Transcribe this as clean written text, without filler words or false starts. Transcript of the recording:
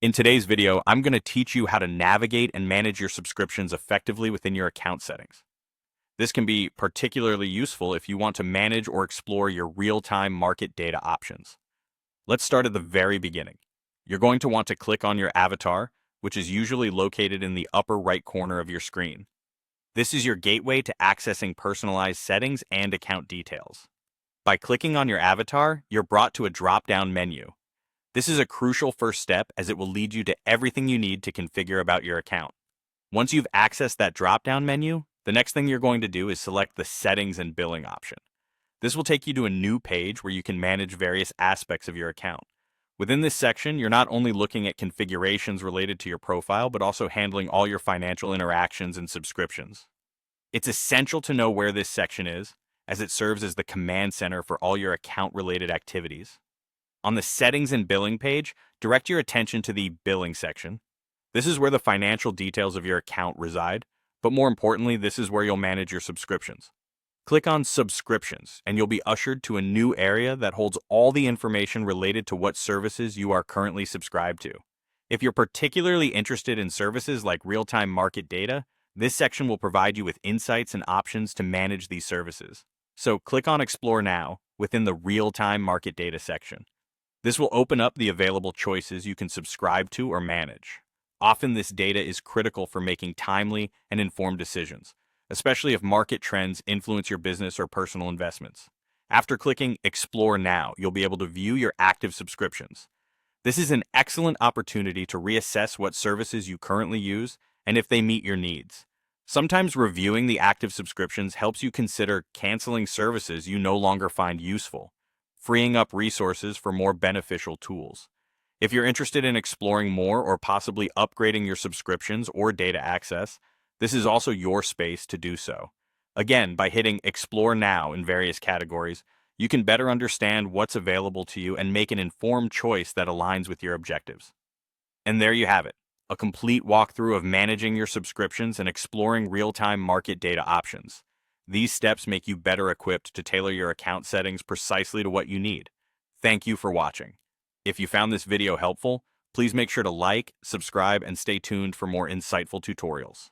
In today's video, I'm going to teach you how to navigate and manage your subscriptions effectively within your account settings. This can be particularly useful if you want to manage or explore your real-time market data options. Let's start at the very beginning. You're going to want to click on your avatar, which is usually located in the upper right corner of your screen. This is your gateway to accessing personalized settings and account details. By clicking on your avatar, you're brought to a drop-down menu. This is a crucial first step as it will lead you to everything you need to configure about your account. Once you've accessed that drop-down menu, the next thing you're going to do is select the Settings and Billing option. This will take you to a new page where you can manage various aspects of your account. Within this section, you're not only looking at configurations related to your profile, but also handling all your financial interactions and subscriptions. It's essential to know where this section is, as it serves as the command center for all your account-related activities. On the Settings and Billing page, direct your attention to the Billing section. This is where the financial details of your account reside, but more importantly, this is where you'll manage your subscriptions. Click on Subscriptions, and you'll be ushered to a new area that holds all the information related to what services you are currently subscribed to. If you're particularly interested in services like real-time market data, this section will provide you with insights and options to manage these services. So click on Explore Now within the Real-Time Market Data section. This will open up the available choices you can subscribe to or manage. Often this data is critical for making timely and informed decisions, especially if market trends influence your business or personal investments. After clicking Explore Now, you'll be able to view your active subscriptions. This is an excellent opportunity to reassess what services you currently use and if they meet your needs. Sometimes reviewing the active subscriptions helps you consider canceling services you no longer find useful, freeing up resources for more beneficial tools. If you're interested in exploring more or possibly upgrading your subscriptions or data access, this is also your space to do so. Again, by hitting Explore Now in various categories, you can better understand what's available to you and make an informed choice that aligns with your objectives. And there you have it, a complete walkthrough of managing your subscriptions and exploring real-time market data options. These steps make you better equipped to tailor your account settings precisely to what you need. Thank you for watching. If you found this video helpful, please make sure to like, subscribe, and stay tuned for more insightful tutorials.